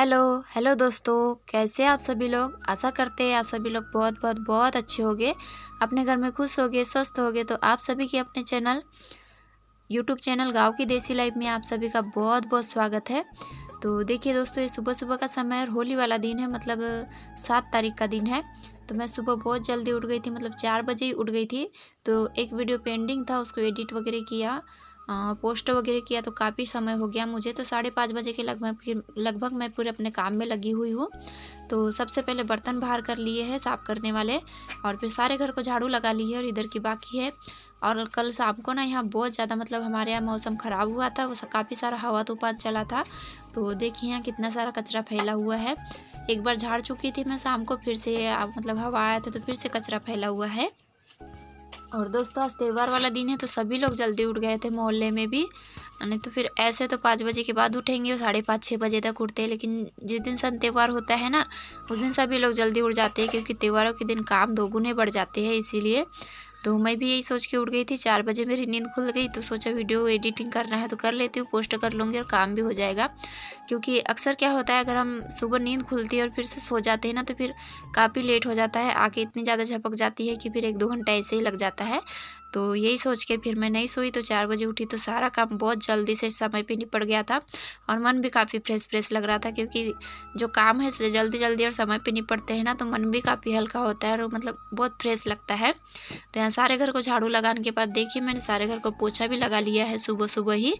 Hello hello दोस्तों, कैसे आप सभी लोग। आशा करते हैं आप सभी लोग बहुत बहुत बहुत अच्छे होंगे, अपने घर में खुश होगे, स्वस्थ होगे। तो आप सभी के अपने चैनल यूट्यूब चैनल गाँव की देसी लाइफ में आप सभी का बहुत बहुत स्वागत है। तो देखिए दोस्तों, ये सुबह सुबह का समय और होली वाला दिन है, मतलब 7 तारीख का दिन है। तो मैं सुबह बहुत जल्दी उठ गई थी, मतलब 4 बजे ही उठ गई थी। तो एक वीडियो पेंडिंग था, उसको एडिट वगैरह किया, पोस्ट वगैरह किया, तो काफ़ी समय हो गया मुझे। तो 5:30 बजे के लगभग मैं पूरे अपने काम में लगी हुई हूँ। तो सबसे पहले बर्तन बाहर कर लिए हैं साफ़ करने वाले, और फिर सारे घर को झाड़ू लगा ली है, और इधर की बाकी है। और कल शाम को ना यहाँ बहुत ज़्यादा, मतलब हमारे यहाँ मौसम ख़राब हुआ था, वो काफ़ी सारा हवा तूफान चला था। तो देखिए यहाँ कितना सारा कचरा फैला हुआ है। एक बार झाड़ चुकी थी मैं शाम को, फिर से मतलब हवा आया था तो फिर से कचरा फैला हुआ है। और दोस्तों, आज त्यौहार वाला दिन है, तो सभी लोग जल्दी उठ गए थे मोहल्ले में भी। नहीं तो फिर ऐसे तो 5 बजे के बाद उठेंगे और 5:30-6 बजे तक उठते हैं, लेकिन जिस दिन सन त्यौहार होता है ना, उस दिन सभी लोग जल्दी उठ जाते हैं, क्योंकि त्योहारों के दिन काम दोगुने बढ़ जाते हैं, इसीलिए। तो मैं भी यही सोच के उठ गई थी। 4 बजे मेरी नींद खुल गई, तो सोचा वीडियो एडिटिंग करना है तो कर लेती हूँ, पोस्ट कर लूँगी और काम भी हो जाएगा। क्योंकि अक्सर क्या होता है, अगर हम सुबह नींद खुलती है और फिर से सो जाते हैं ना, तो फिर काफ़ी लेट हो जाता है, आँखें इतनी ज़्यादा झपक जाती है कि फिर 1-2 घंटा ऐसे ही लग जाता है। तो यही सोच के फिर मैं नहीं सोई, तो 4 बजे उठी, तो सारा काम बहुत जल्दी से समय पे निपट गया था। और मन भी काफ़ी फ्रेश फ्रेश लग रहा था, क्योंकि जो काम है जल्दी जल्दी और समय पे निपटते हैं ना, तो मन भी काफ़ी हल्का होता है, और मतलब बहुत फ्रेश लगता है। तो यहाँ सारे घर को झाड़ू लगाने के बाद देखिए, मैंने सारे घर को पोछा भी लगा लिया है सुबह सुबह ही।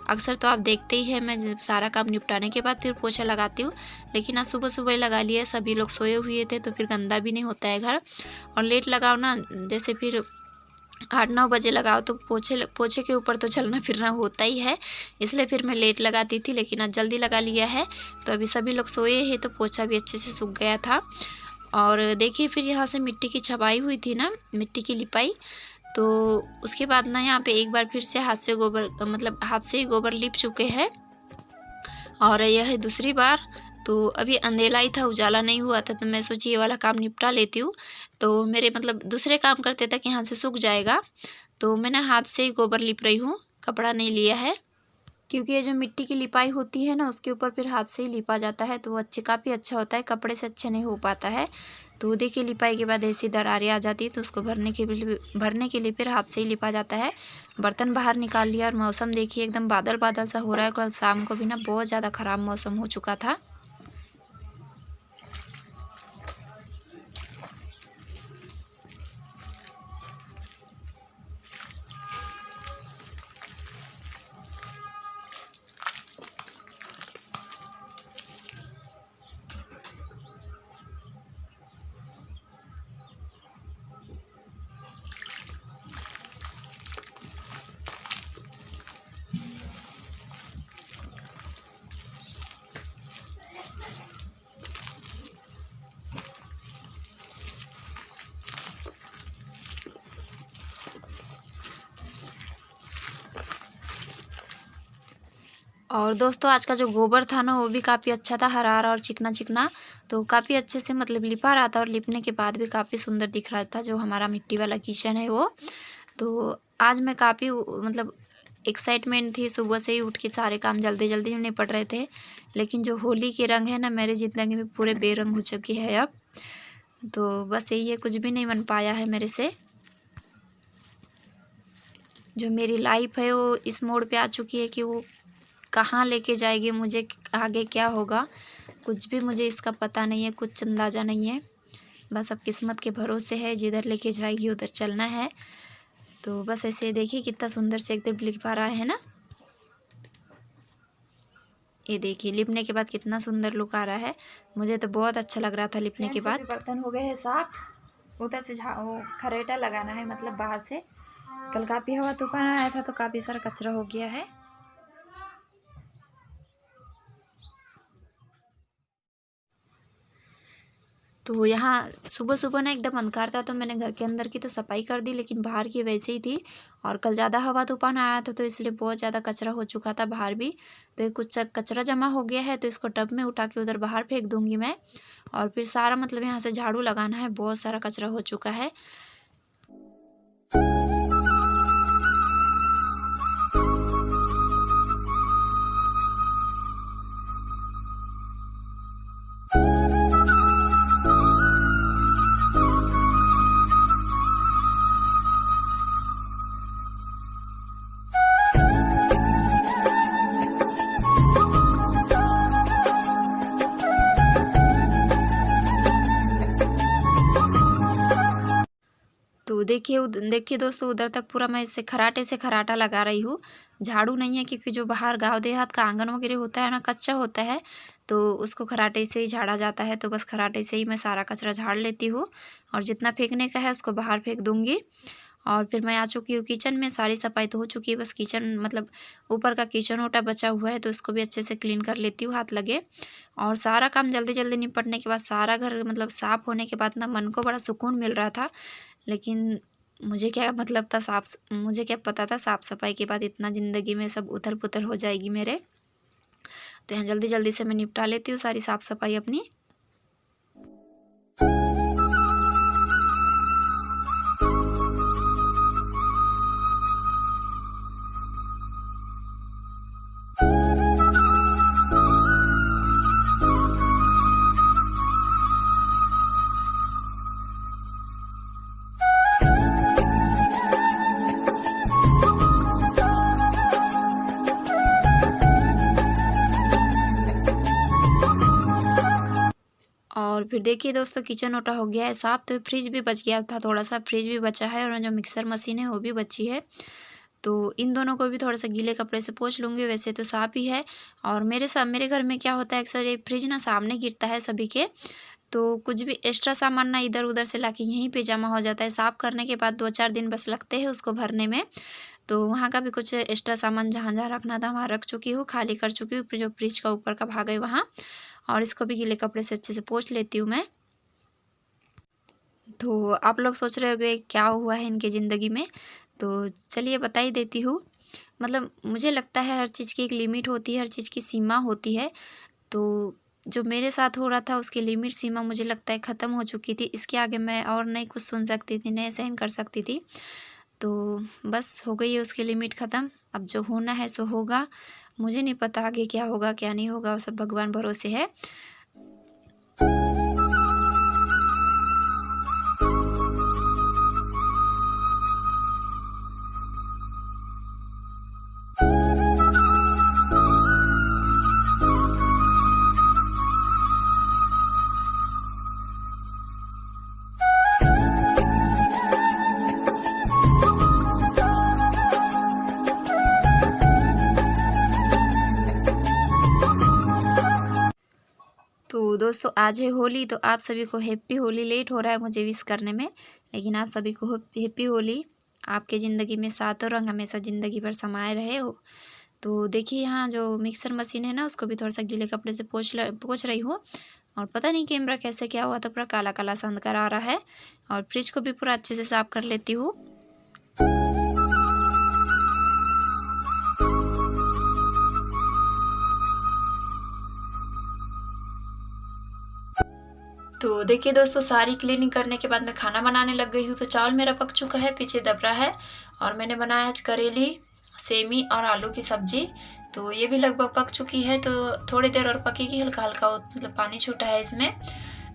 अक्सर तो आप देखते ही है, मैं सारा काम निपटाने के बाद फिर पोछा लगाती हूँ, लेकिन आज सुबह सुबह ही लगा लिया है। सभी लोग सोए हुए थे, तो फिर गंदा भी नहीं होता है घर। और लेट लगाओ ना, जैसे फिर 8-9 बजे लगाओ, तो पोछे के ऊपर तो चलना फिरना होता ही है, इसलिए फिर मैं लेट लगाती थी, लेकिन आज जल्दी लगा लिया है। तो अभी सभी लोग सोए हैं, तो पोछा भी अच्छे से सूख गया था। और देखिए, फिर यहाँ से मिट्टी की छपाई हुई थी ना, मिट्टी की लिपाई। तो उसके बाद ना यहाँ पे एक बार फिर से हाथ से गोबर, मतलब हाथ से ही गोबर लिप चुके हैं, और यह है दूसरी बार। तो अभी अंधेला ही था, उजाला नहीं हुआ था, तो मैं सोची ये वाला काम निपटा लेती हूँ। तो मेरे मतलब दूसरे काम करते तक यहाँ से सूख जाएगा। तो मैंने हाथ से ही गोबर लिप रही हूँ, कपड़ा नहीं लिया है, क्योंकि ये जो मिट्टी की लिपाई होती है ना, उसके ऊपर फिर हाथ से ही लिपा जाता है, तो वो काफ़ी अच्छा होता है, कपड़े से अच्छा नहीं हो पाता है। तो देखिए, लिपाई के बाद ऐसी दरारें आ जाती है, तो उसको भरने के लिए फिर हाथ से ही लिपा जाता है। बर्तन बाहर निकाल लिया, और मौसम देखिए एकदम बादल बादल सा हो रहा है। कल शाम को भी ना बहुत ज़्यादा ख़राब मौसम हो चुका था। और दोस्तों, आज का जो गोबर था ना, वो भी काफ़ी अच्छा था, हरा हरा और चिकना चिकना। तो काफ़ी अच्छे से मतलब लिपा रहा था, और लिपने के बाद भी काफ़ी सुंदर दिख रहा था, जो हमारा मिट्टी वाला किचन है वो। तो आज मैं काफ़ी मतलब एक्साइटमेंट थी, सुबह से ही उठ के सारे काम जल्दी जल्दी निपट रहे थे। लेकिन जो होली के रंग है ना, मेरी ज़िंदगी में पूरे बेरंग हो चुके हैं अब। तो बस यही है, कुछ भी नहीं बन पाया है मेरे से। जो मेरी लाइफ है वो इस मोड़ पे आ चुकी है कि वो कहाँ लेके जाएगी मुझे, आगे क्या होगा, कुछ भी मुझे इसका पता नहीं है, कुछ अंदाज़ा नहीं है। बस अब किस्मत के भरोसे है, जिधर लेके जाएगी उधर चलना है। तो बस ऐसे देखिए, कितना सुंदर से एकदम लिप पा रहा है ना। ये देखिए, लिपने के बाद कितना सुंदर लुक आ रहा है। मुझे तो बहुत अच्छा लग रहा था लिपने के बाद। बर्तन हो गए हैं साफ, उधर से खरेटा लगाना है, मतलब बाहर से। कल काफ़ी हवा तूफान आया था, तो काफ़ी सारा कचरा हो गया है। तो यहाँ सुबह सुबह ना एकदम अंधकार था, तो मैंने घर के अंदर की तो सफाई कर दी, लेकिन बाहर की वैसे ही थी। और कल ज़्यादा हवा तूफान आया था, तो इसलिए बहुत ज़्यादा कचरा हो चुका था बाहर भी। तो ये कुछ कचरा जमा हो गया है, तो इसको टब में उठा के उधर बाहर फेंक दूँगी मैं। और फिर सारा मतलब यहाँ से झाड़ू लगाना है, बहुत सारा कचरा हो चुका है। देखिए दोस्तों, उधर तक पूरा मैं इसे खराटे से खराटा लगा रही हूँ। झाड़ू नहीं है, क्योंकि जो बाहर गाँव देहात का आंगन वगैरह होता है ना, कच्चा होता है, तो उसको खराटे से ही झाड़ा जाता है। तो बस खराटे से ही मैं सारा कचरा झाड़ लेती हूँ, और जितना फेंकने का है उसको बाहर फेंक दूँगी। और फिर मैं आ चुकी हूँ किचन में। सारी सफाई तो हो चुकी है, बस किचन मतलब ऊपर का किचन ओटा बचा हुआ है, तो उसको भी अच्छे से क्लीन कर लेती हूँ हाथ लगे। और सारा काम जल्दी जल्दी निपटने के बाद, सारा घर मतलब साफ़ होने के बाद ना, मन को बड़ा सुकून मिल रहा था। लेकिन मुझे क्या पता था साफ़ सफाई के बाद इतना ज़िंदगी में सब उथल पुथल हो जाएगी मेरे। तो यहाँ जल्दी जल्दी से मैं निपटा लेती हूँ सारी साफ़ सफाई अपनी। और फिर देखिए दोस्तों, किचन ओटा हो गया है साफ़। तो फ्रिज भी बच गया था, थोड़ा सा फ्रिज भी बचा है, और जो मिक्सर मशीन है वो भी बची है। तो इन दोनों को भी थोड़ा सा गीले कपड़े से पोंछ लूँगी। वैसे तो साफ़ ही है। और मेरे घर में क्या होता है, अक्सर ये फ्रिज ना सामने गिरता है सभी के, तो कुछ भी एक्स्ट्रा सामान ना इधर उधर से लाके यहीं पे जमा हो जाता है। साफ़ करने के बाद 2-4 दिन बस लगते हैं उसको भरने में। तो वहाँ का भी कुछ एक्स्ट्रा सामान जहाँ जहाँ रखना था वहाँ रख चुकी हूँ, खाली कर चुकी हूँ। फिर जो फ्रिज का ऊपर का भाग है वहाँ, और इसको भी गीले कपड़े से अच्छे से पोंछ लेती हूँ मैं। तो आप लोग सोच रहे होंगे क्या हुआ है इनकी ज़िंदगी में, तो चलिए बता ही देती हूँ। मतलब मुझे लगता है हर चीज़ की एक लिमिट होती है, हर चीज़ की सीमा होती है। तो जो मेरे साथ हो रहा था उसकी लिमिट सीमा मुझे लगता है ख़त्म हो चुकी थी। इसके आगे मैं और नहीं कुछ सुन सकती थी, नहीं सहन कर सकती थी। तो बस हो गई है उसकी लिमिट ख़त्म। अब जो होना है सो होगा। मुझे नहीं पता आगे क्या होगा क्या नहीं होगा, वो सब भगवान भरोसे है। तो दोस्तों, आज है होली, तो आप सभी को हैप्पी होली। लेट हो रहा है मुझे विश करने में, लेकिन आप सभी को हैप्पी होली। आपके ज़िंदगी में सातों रंग हमेशा ज़िंदगी भर समाये रहे हो। तो देखिए, यहाँ जो मिक्सर मशीन है ना, उसको भी थोड़ा सा गीले कपड़े से पोंछ रही हूँ। और पता नहीं कैमरा कैसे क्या हुआ, तो पूरा काला काला सा अंधकार आ रहा है। और फ्रिज को भी पूरा अच्छे से साफ़ कर लेती हूँ। तो देखिए दोस्तों, सारी क्लीनिंग करने के बाद मैं खाना बनाने लग गई हूँ। तो चावल मेरा पक चुका है, पीछे दब रहा है। और मैंने बनाया आज करेली, सेमी और आलू की सब्जी। तो ये भी लगभग पक चुकी है, तो थोड़ी देर और पकेगी। हल्का हल्का मतलब पानी छूटा है इसमें।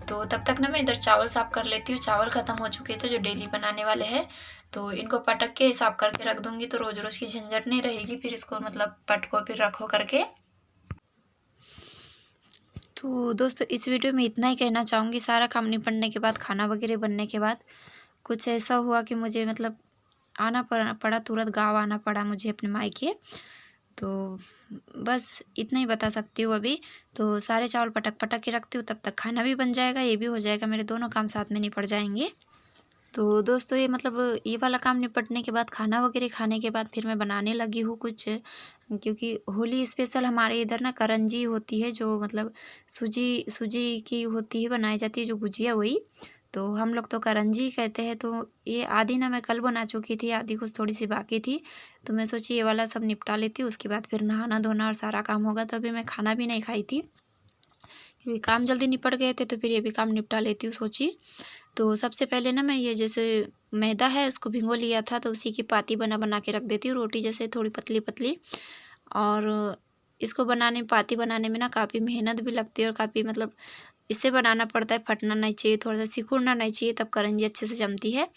तो तब तक ना मैं इधर चावल साफ़ कर लेती हूँ। चावल ख़त्म हो चुके थे जो डेली बनाने वाले हैं, तो इनको पटक के साफ़ करके रख दूँगी। तो रोज़ रोज़ की झंझट नहीं रहेगी फिर इसको मतलब पटको फिर रखो करके। तो दोस्तों, इस वीडियो में इतना ही कहना चाहूँगी। सारा काम निपटने के बाद, खाना वगैरह बनने के बाद, कुछ ऐसा हुआ कि मुझे मतलब आना पड़ा, तुरंत गाँव आना पड़ा मुझे अपने मायके। तो बस इतना ही बता सकती हूँ अभी। तो सारे चावल पटक के रखती हूँ, तब तक खाना भी बन जाएगा, ये भी हो जाएगा, मेरे दोनों काम साथ में निपट जाएंगे। तो दोस्तों, ये मतलब ये वाला काम निपटने के बाद, खाना वगैरह खाने के बाद, फिर मैं बनाने लगी हूँ कुछ। क्योंकि होली स्पेशल हमारे इधर ना करंजी होती है, जो मतलब सूजी की होती है, बनाई जाती है जो गुजिया, वही। तो हम लोग तो करंजी कहते हैं। तो ये आधी ना मैं कल बना चुकी थी, आधी कुछ थोड़ी सी बाकी थी। तो मैं सोची ये वाला सब निपटा लेती हूँ, उसके बाद फिर नहाना धोना और सारा काम होगा। तो अभी मैं खाना भी नहीं खाई थी, क्योंकि काम जल्दी निपट गए थे। तो फिर ये भी काम निपटा लेती हूँ सोची। तो सबसे पहले ना मैं ये जैसे मैदा है उसको भिगो लिया था, तो उसी की पाती बना के रख देती हूँ, रोटी जैसे थोड़ी पतली पतली। और इसको पाती बनाने में ना काफ़ी मेहनत भी लगती है, और काफ़ी मतलब इससे बनाना पड़ता है, फटना नहीं चाहिए, थोड़ा सा सिकुड़ना नहीं चाहिए, तब करंजी अच्छे से जमती है।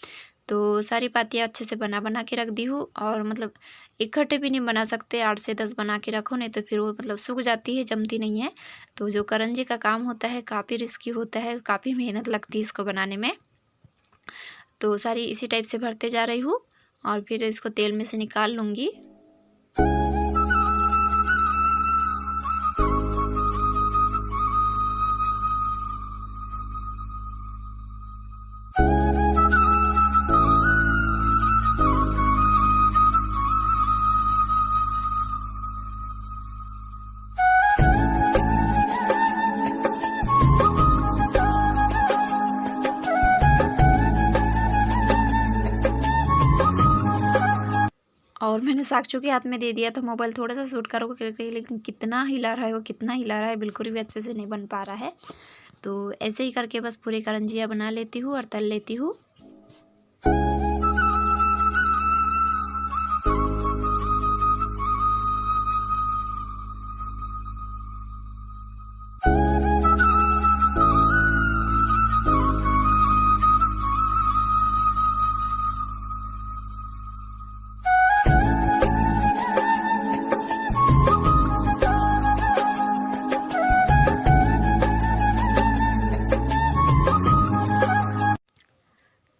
तो सारी पातियाँ अच्छे से बना के रख दी हूँ। और मतलब इकट्ठे भी नहीं बना सकते, 8 से 10 बना के रखो, नहीं तो फिर वो मतलब सूख जाती है, जमती नहीं है। तो जो करंजी का काम होता है काफ़ी रिस्की होता है, काफ़ी मेहनत लगती है इसको बनाने में। तो सारी इसी टाइप से भरते जा रही हूँ और फिर इसको तेल में से निकाल लूँगी। और मैंने साक्षी के हाथ में दे दिया था मोबाइल थोड़ा सा शूट करो करके, लेकिन कितना हिला रहा है वो, कितना हिला रहा है, बिल्कुल भी अच्छे से नहीं बन पा रहा है। तो ऐसे ही करके बस पूरे करंजिया बना लेती हूँ और तल लेती हूँ।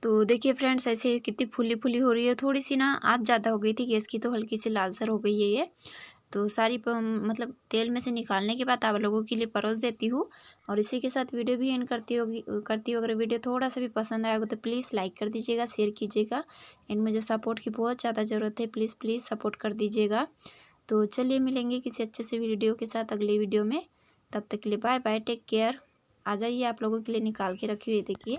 तो देखिए फ्रेंड्स, ऐसे कितनी फूली फूली हो रही है। थोड़ी सी ना आँच ज़्यादा हो गई थी गैस की, तो हल्की सी लालसर हो गई है ये। तो सारी मतलब तेल में से निकालने के बाद आप लोगों के लिए परोस देती हूँ और इसी के साथ वीडियो भी एंड करती हूँ। अगर वीडियो थोड़ा सा भी पसंद आएगा तो प्लीज़ लाइक कर दीजिएगा, शेयर कीजिएगा। एंड मुझे सपोर्ट की बहुत ज़्यादा ज़रूरत है, प्लीज़ प्लीज़ सपोर्ट कर दीजिएगा। तो चलिए मिलेंगे किसी अच्छे से वीडियो के साथ अगले वीडियो में। तब तक के लिए बाय बाय, टेक केयर। आ जाइए, आप लोगों के लिए निकाल के रखी हुई देखिए।